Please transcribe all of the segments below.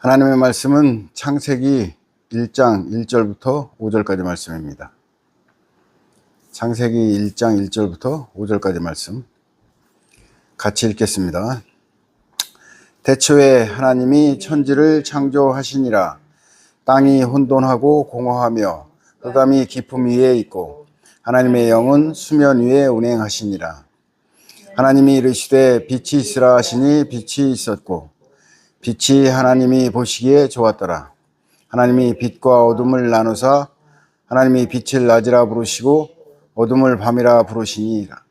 하나님의 말씀은 창세기 1장 1절부터 5절까지 말씀입니다. 창세기 1장 1절부터 5절까지 말씀 같이 읽겠습니다. 대초에 하나님이 천지를 창조하시니라. 땅이 혼돈하고 공허하며 흑암이 깊음 위에 있고 하나님의 영은 수면 위에 운행하시니라. 하나님이 이르시되 빛이 있으라 하시니 빛이 있었고 빛이 하나님이 보시기에 좋았더라. 하나님이 빛과 어둠을 나누사 하나님이 빛을 낮이라 부르시고 어둠을 밤이라 부르시니라.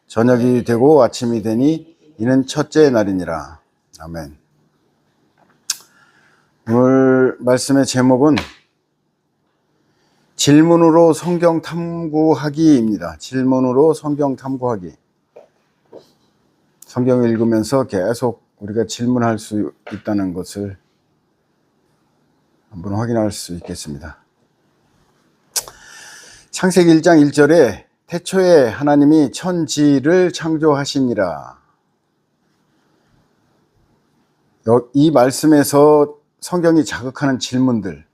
저녁이 되고 아침이 되니 이는 첫째 날이니라. 아멘. 오늘 말씀의 제목은 질문으로 성경 탐구하기입니다. 질문으로 성경 탐구하기. 성경을 읽으면서 계속 우리가 질문할 수 있다는 것을 한번 확인할 수 있겠습니다. 창세기 1장 1절에 태초에 하나님이 천지를 창조하시니라. 이 말씀에서 성경이 자극하는 질문들을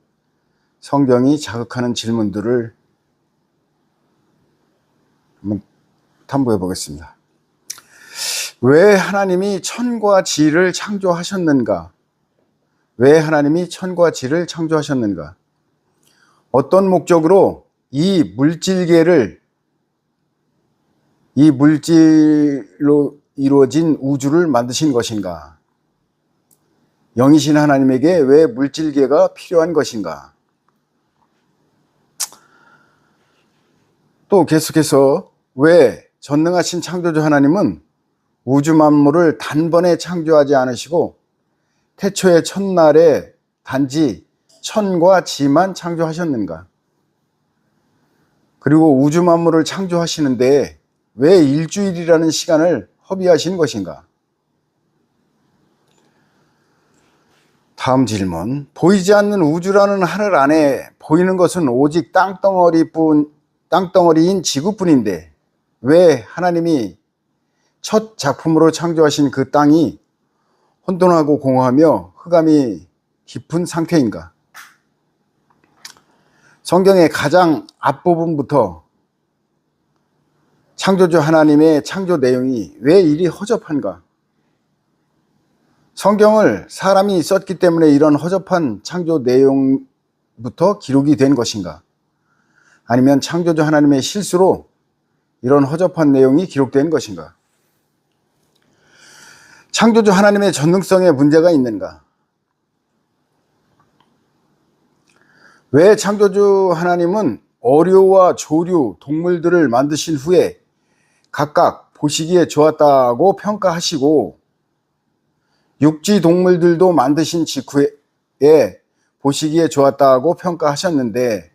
한번 탐구해 보겠습니다. 왜 하나님이 천과 지를 창조하셨는가? 왜 하나님이 천과 지를 창조하셨는가? 어떤 목적으로 이 물질로 이루어진 우주를 만드신 것인가? 영이신 하나님에게 왜 물질계가 필요한 것인가? 또 계속해서 왜 전능하신 창조주 하나님은 우주 만물을 단번에 창조하지 않으시고 태초의 첫날에 단지 천과 지만 창조하셨는가? 그리고 우주 만물을 창조하시는데 왜 일주일이라는 시간을 허비하신 것인가? 다음 질문. 보이지 않는 우주라는 하늘 안에 보이는 것은 오직 땅덩어리인 지구뿐인데 왜 하나님이 첫 작품으로 창조하신 그 땅이 혼돈하고 공허하며 흑암이 깊은 상태인가? 성경의 가장 앞부분부터 창조주 하나님의 창조 내용이 왜 이리 허접한가? 성경을 사람이 썼기 때문에 이런 허접한 창조 내용부터 기록이 된 것인가? 아니면 창조주 하나님의 실수로 이런 허접한 내용이 기록된 것인가? 창조주 하나님의 전능성에 문제가 있는가? 왜 창조주 하나님은 어류와 조류, 동물들을 만드신 후에 각각 보시기에 좋았다고 평가하시고 육지 동물들도 만드신 직후에 보시기에 좋았다고 평가하셨는데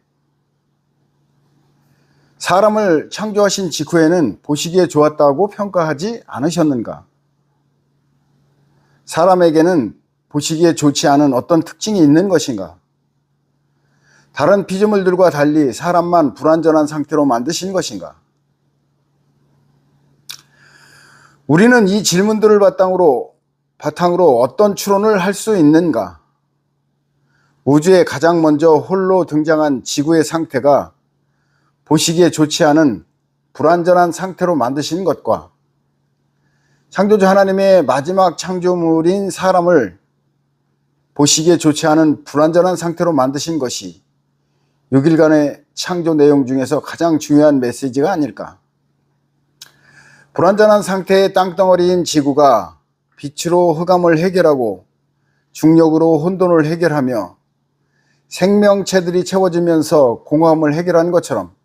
사람을 창조하신 직후에는 보시기에 좋았다고 평가하지 않으셨는가? 사람에게는 보시기에 좋지 않은 어떤 특징이 있는 것인가? 다른 피조물들과 달리 사람만 불완전한 상태로 만드신 것인가? 우리는 이 질문들을 바탕으로 어떤 추론을 할 수 있는가? 우주에 가장 먼저 홀로 등장한 지구의 상태가 보시기에 좋지 않은 불완전한 상태로 만드신 것과 창조주 하나님의 마지막 창조물인 사람을 보시기에 좋지 않은 불완전한 상태로 만드신 것이 6일간의 창조 내용 중에서 가장 중요한 메시지가 아닐까? 불완전한 상태의 땅덩어리인 지구가 빛으로 흑암을 해결하고 중력으로 혼돈을 해결하며 생명체들이 채워지면서 공허함을 해결한 것처럼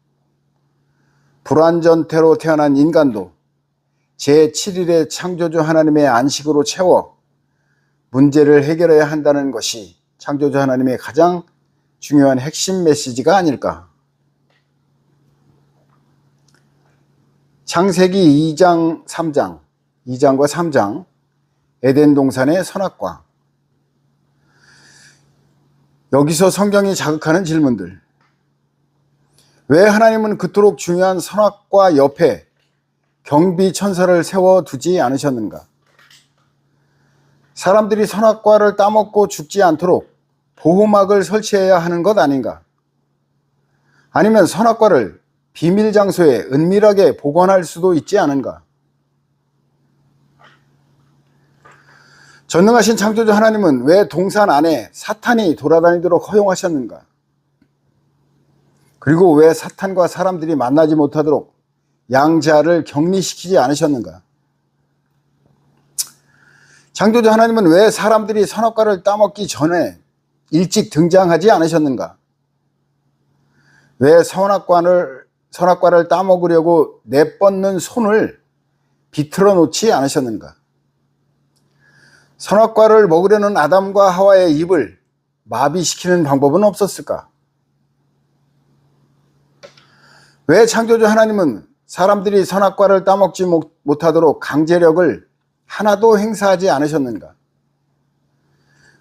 불완전태로 태어난 인간도 제7일의 창조주 하나님의 안식으로 채워 문제를 해결해야 한다는 것이 창조주 하나님의 가장 중요한 핵심 메시지가 아닐까? 창세기 2장, 3장, 2장과 3장, 에덴 동산의 선악과. 여기서 성경이 자극하는 질문들. 왜 하나님은 그토록 중요한 선악과 옆에 경비 천사를 세워두지 않으셨는가? 사람들이 선악과를 따먹고 죽지 않도록 보호막을 설치해야 하는 것 아닌가? 아니면 선악과를 비밀 장소에 은밀하게 보관할 수도 있지 않은가? 전능하신 창조주 하나님은 왜 동산 안에 사탄이 돌아다니도록 허용하셨는가? 그리고 왜 사탄과 사람들이 만나지 못하도록 양자를 격리시키지 않으셨는가? 창조주 하나님은 왜 사람들이 선악과를 따먹기 전에 일찍 등장하지 않으셨는가? 왜 선악과를 따먹으려고 내뻗는 손을 비틀어 놓지 않으셨는가? 선악과를 먹으려는 아담과 하와의 입을 마비시키는 방법은 없었을까? 왜 창조주 하나님은 사람들이 선악과를 따먹지 못하도록 강제력을 하나도 행사하지 않으셨는가?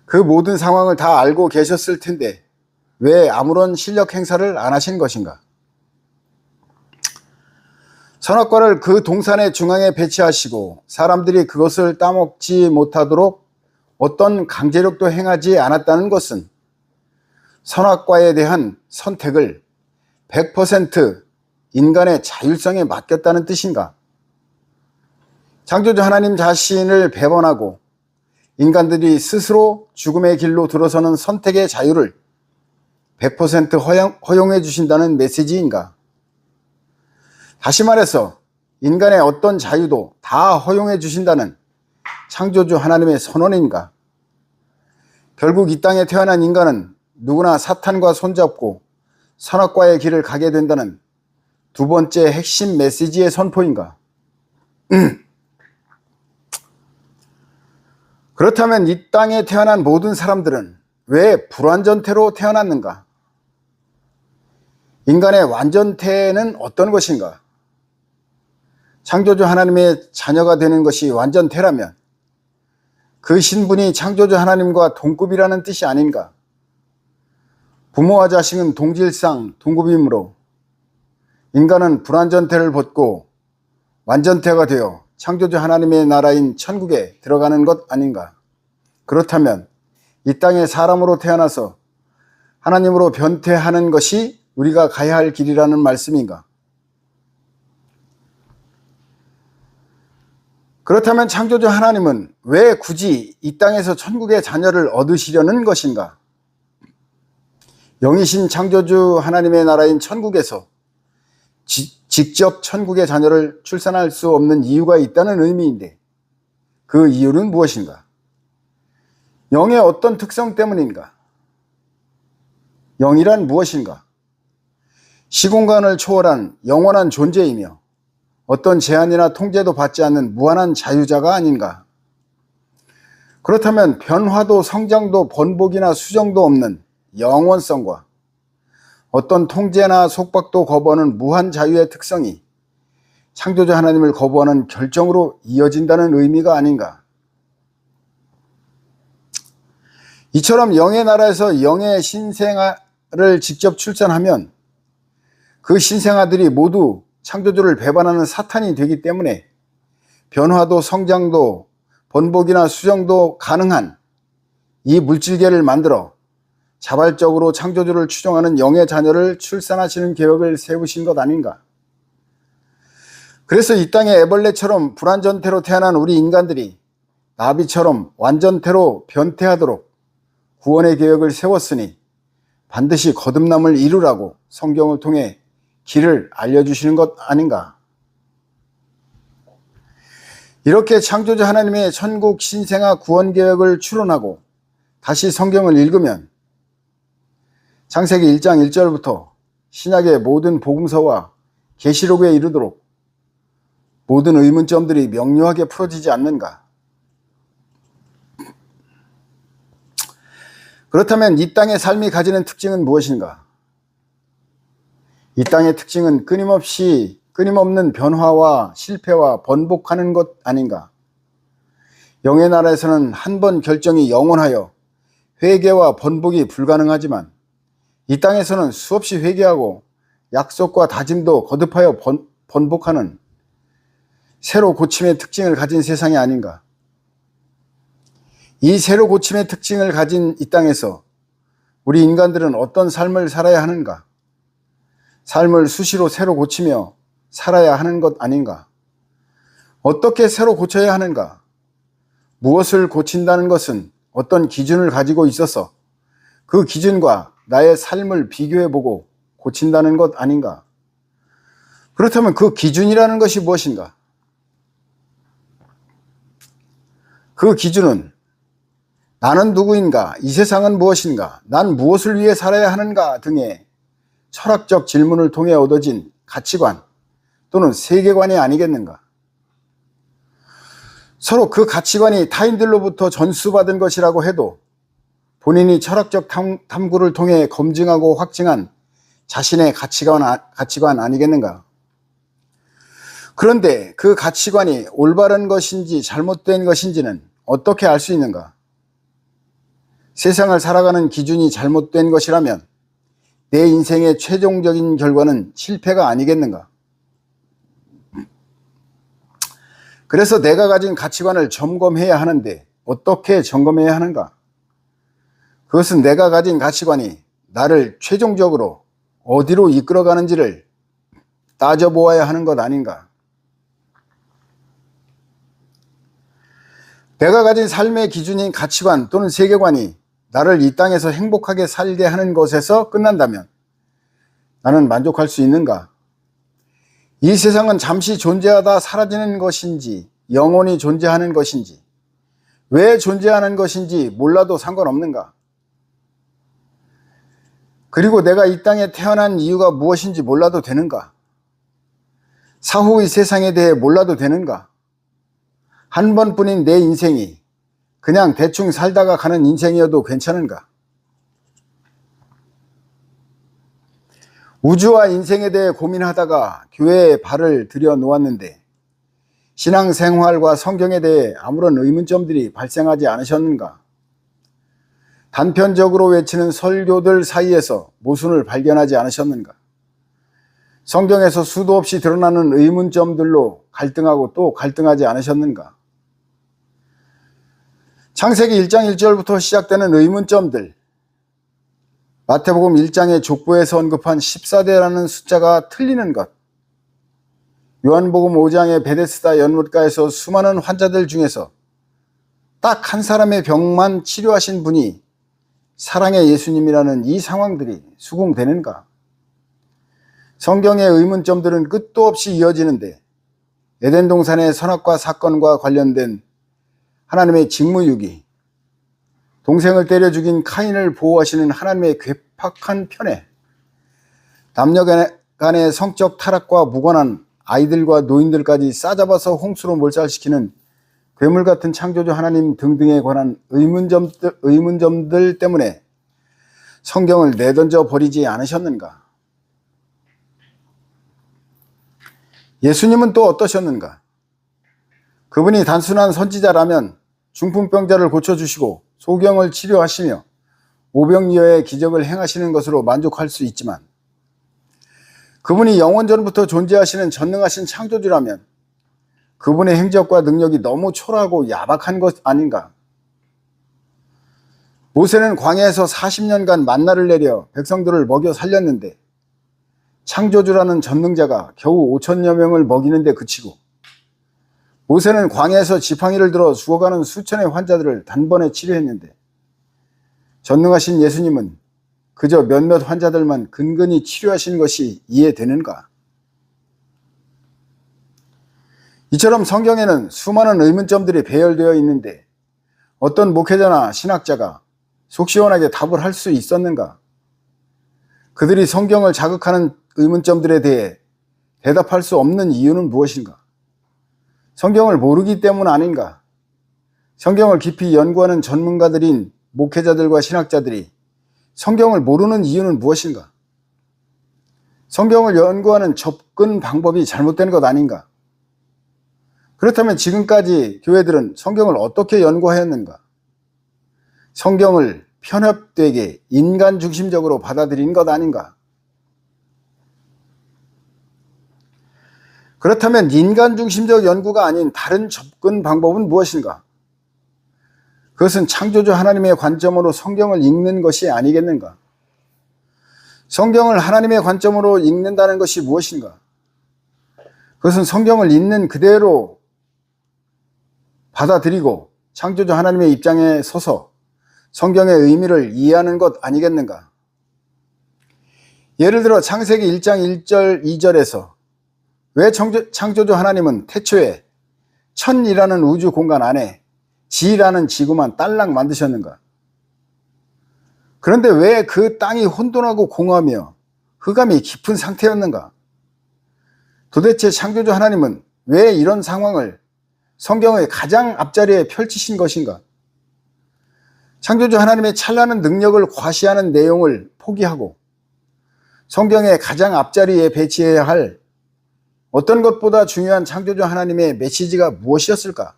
그 모든 상황을 다 알고 계셨을 텐데 왜 아무런 실력 행사를 안 하신 것인가? 선악과를 그 동산의 중앙에 배치하시고 사람들이 그것을 따먹지 못하도록 어떤 강제력도 행하지 않았다는 것은 선악과에 대한 선택을 100% 인간의 자율성에 맡겼다는 뜻인가? 창조주 하나님 자신을 배반하고 인간들이 스스로 죽음의 길로 들어서는 선택의 자유를 100% 허용해 주신다는 메시지인가? 다시 말해서 인간의 어떤 자유도 다 허용해 주신다는 창조주 하나님의 선언인가? 결국 이 땅에 태어난 인간은 누구나 사탄과 손잡고 선악과의 길을 가게 된다는 두 번째 핵심 메시지의 선포인가? 그렇다면 이 땅에 태어난 모든 사람들은 왜 불완전태로 태어났는가? 인간의 완전태는 어떤 것인가? 창조주 하나님의 자녀가 되는 것이 완전태라면 그 신분이 창조주 하나님과 동급이라는 뜻이 아닌가? 부모와 자식은 동질상 동급이므로 인간은 불완전태를 벗고 완전태가 되어 창조주 하나님의 나라인 천국에 들어가는 것 아닌가? 그렇다면 이 땅에 사람으로 태어나서 하나님으로 변태하는 것이 우리가 가야 할 길이라는 말씀인가? 그렇다면 창조주 하나님은 왜 굳이 이 땅에서 천국의 자녀를 얻으시려는 것인가? 영이신 창조주 하나님의 나라인 천국에서 직접 천국의 자녀를 출산할 수 없는 이유가 있다는 의미인데 그 이유는 무엇인가? 영의 어떤 특성 때문인가? 영이란 무엇인가? 시공간을 초월한 영원한 존재이며 어떤 제한이나 통제도 받지 않는 무한한 자유자가 아닌가? 그렇다면 변화도 성장도 번복이나 수정도 없는 영원성과 어떤 통제나 속박도 거부하는 무한 자유의 특성이 창조주 하나님을 거부하는 결정으로 이어진다는 의미가 아닌가? 이처럼 영의 나라에서 영의 신생아를 직접 출산하면 그 신생아들이 모두 창조주를 배반하는 사탄이 되기 때문에 변화도 성장도 번복이나 수정도 가능한 이 물질계를 만들어 자발적으로 창조주를 추종하는 영의 자녀를 출산하시는 계획을 세우신 것 아닌가? 그래서 이 땅에 애벌레처럼 불완전태로 태어난 우리 인간들이 나비처럼 완전태로 변태하도록 구원의 계획을 세웠으니 반드시 거듭남을 이루라고 성경을 통해 길을 알려주시는 것 아닌가? 이렇게 창조주 하나님의 천국 신생아 구원 계획을 추론하고 다시 성경을 읽으면 창세기 1장 1절부터 신약의 모든 복음서와 계시록에 이르도록 모든 의문점들이 명료하게 풀어지지 않는가? 그렇다면 이 땅의 삶이 가지는 특징은 무엇인가? 이 땅의 특징은 끊임없는 변화와 실패와 번복하는 것 아닌가? 영의 나라에서는 한 번 결정이 영원하여 회개와 번복이 불가능하지만 이 땅에서는 수없이 회개하고 약속과 다짐도 거듭하여 번복하는 새로 고침의 특징을 가진 세상이 아닌가? 이 새로 고침의 특징을 가진 이 땅에서 우리 인간들은 어떤 삶을 살아야 하는가? 삶을 수시로 새로 고치며 살아야 하는 것 아닌가? 어떻게 새로 고쳐야 하는가? 무엇을 고친다는 것은 어떤 기준을 가지고 있어서 그 기준과 나의 삶을 비교해보고 고친다는 것 아닌가? 그렇다면 그 기준이라는 것이 무엇인가? 그 기준은 나는 누구인가? 이 세상은 무엇인가? 난 무엇을 위해 살아야 하는가? 등의 철학적 질문을 통해 얻어진 가치관 또는 세계관이 아니겠는가? 서로 그 가치관이 타인들로부터 전수받은 것이라고 해도 본인이 철학적 탐구를 통해 검증하고 확증한 자신의 가치관 아니겠는가? 그런데 그 가치관이 올바른 것인지 잘못된 것인지는 어떻게 알 수 있는가? 세상을 살아가는 기준이 잘못된 것이라면 내 인생의 최종적인 결과는 실패가 아니겠는가? 그래서 내가 가진 가치관을 점검해야 하는데 어떻게 점검해야 하는가? 그것은 내가 가진 가치관이 나를 최종적으로 어디로 이끌어가는지를 따져보아야 하는 것 아닌가? 내가 가진 삶의 기준인 가치관 또는 세계관이 나를 이 땅에서 행복하게 살게 하는 것에서 끝난다면 나는 만족할 수 있는가? 이 세상은 잠시 존재하다 사라지는 것인지 영원히 존재하는 것인지 왜 존재하는 것인지 몰라도 상관없는가? 그리고 내가 이 땅에 태어난 이유가 무엇인지 몰라도 되는가? 사후의 세상에 대해 몰라도 되는가? 한 번뿐인 내 인생이 그냥 대충 살다가 가는 인생이어도 괜찮은가? 우주와 인생에 대해 고민하다가 교회에 발을 들여 놓았는데 신앙생활과 성경에 대해 아무런 의문점들이 발생하지 않으셨는가? 단편적으로 외치는 설교들 사이에서 모순을 발견하지 않으셨는가? 성경에서 수도 없이 드러나는 의문점들로 갈등하고 또 갈등하지 않으셨는가? 창세기 1장 1절부터 시작되는 의문점들, 마태복음 1장의 족보에서 언급한 14대라는 숫자가 틀리는 것, 요한복음 5장의 베데스다 연못가에서 수많은 환자들 중에서 딱 한 사람의 병만 치료하신 분이 사랑의 예수님이라는 이 상황들이 수긍되는가? 성경의 의문점들은 끝도 없이 이어지는데 에덴 동산의 선악과 사건과 관련된 하나님의 직무유기, 동생을 때려 죽인 카인을 보호하시는 하나님의 괴팍한 편애, 남녀 간의 성적 타락과 무관한 아이들과 노인들까지 싸잡아서 홍수로 몰살시키는 괴물 같은 창조주 하나님 등등에 관한 의문점들 때문에 성경을 내던져 버리지 않으셨는가? 예수님은 또 어떠셨는가? 그분이 단순한 선지자라면 중풍병자를 고쳐주시고 소경을 치료하시며 오병이어의 기적을 행하시는 것으로 만족할 수 있지만 그분이 영원전부터 존재하시는 전능하신 창조주라면 그분의 행적과 능력이 너무 초라하고 야박한 것 아닌가? 모세는 광야에서 40년간 만나를 내려 백성들을 먹여 살렸는데 창조주라는 전능자가 겨우 5천여 명을 먹이는데 그치고 모세는 광야에서 지팡이를 들어 죽어가는 수천의 환자들을 단번에 치료했는데 전능하신 예수님은 그저 몇몇 환자들만 근근히 치료하신 것이 이해되는가? 이처럼 성경에는 수많은 의문점들이 배열되어 있는데 어떤 목회자나 신학자가 속 시원하게 답을 할 수 있었는가? 그들이 성경을 자극하는 의문점들에 대해 대답할 수 없는 이유는 무엇인가? 성경을 모르기 때문 아닌가? 성경을 깊이 연구하는 전문가들인 목회자들과 신학자들이 성경을 모르는 이유는 무엇인가? 성경을 연구하는 접근 방법이 잘못된 것 아닌가? 그렇다면 지금까지 교회들은 성경을 어떻게 연구하였는가? 성경을 편협되게 인간 중심적으로 받아들인 것 아닌가? 그렇다면 인간 중심적 연구가 아닌 다른 접근 방법은 무엇인가? 그것은 창조주 하나님의 관점으로 성경을 읽는 것이 아니겠는가? 성경을 하나님의 관점으로 읽는다는 것이 무엇인가? 그것은 성경을 있는 그대로 받아들이고 창조주 하나님의 입장에 서서 성경의 의미를 이해하는 것 아니겠는가? 예를 들어 창세기 1장 1절 2절에서 왜 창조주 하나님은 태초에 천이라는 우주 공간 안에 지라는 지구만 딸랑 만드셨는가? 그런데 왜 그 땅이 혼돈하고 공허하며 흑암이 깊은 상태였는가? 도대체 창조주 하나님은 왜 이런 상황을 성경의 가장 앞자리에 펼치신 것인가? 창조주 하나님의 찬란한 능력을 과시하는 내용을 포기하고 성경의 가장 앞자리에 배치해야 할 어떤 것보다 중요한 창조주 하나님의 메시지가 무엇이었을까?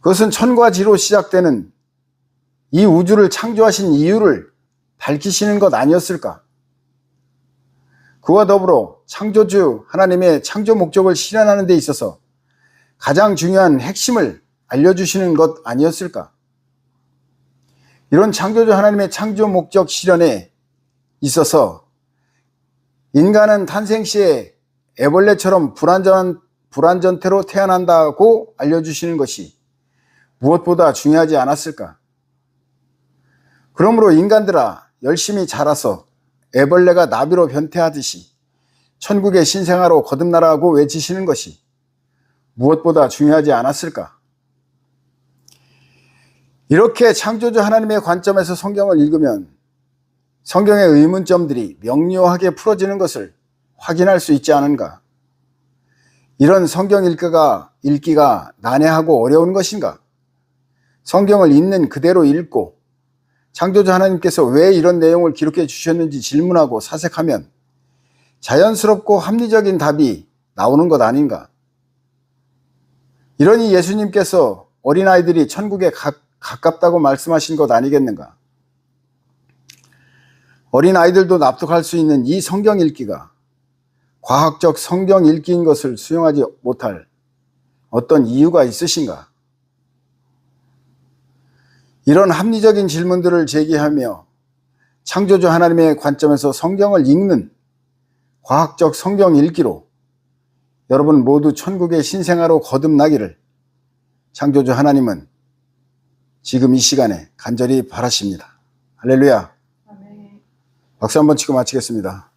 그것은 천과 지로 시작되는 이 우주를 창조하신 이유를 밝히시는 것 아니었을까? 그와 더불어 창조주 하나님의 창조 목적을 실현하는 데 있어서 가장 중요한 핵심을 알려주시는 것 아니었을까? 이런 창조주 하나님의 창조 목적 실현에 있어서 인간은 탄생 시에 애벌레처럼 불완전태로 태어난다고 알려주시는 것이 무엇보다 중요하지 않았을까? 그러므로 인간들아 열심히 자라서 애벌레가 나비로 변태하듯이 천국의 신생아로 거듭나라고 외치시는 것이 무엇보다 중요하지 않았을까? 이렇게 창조주 하나님의 관점에서 성경을 읽으면 성경의 의문점들이 명료하게 풀어지는 것을 확인할 수 있지 않은가? 이런 성경 읽기가 난해하고 어려운 것인가? 성경을 있는 그대로 읽고 창조주 하나님께서 왜 이런 내용을 기록해 주셨는지 질문하고 사색하면 자연스럽고 합리적인 답이 나오는 것 아닌가? 이러니 예수님께서 어린아이들이 천국에 가깝다고 말씀하신 것 아니겠는가? 어린아이들도 납득할 수 있는 이 성경 읽기가 과학적 성경 읽기인 것을 수용하지 못할 어떤 이유가 있으신가? 이런 합리적인 질문들을 제기하며 창조주 하나님의 관점에서 성경을 읽는 과학적 성경 읽기로 여러분 모두 천국의 신생아로 거듭나기를 창조주 하나님은 지금 이 시간에 간절히 바라십니다. 할렐루야. 박수 한번 치고 마치겠습니다.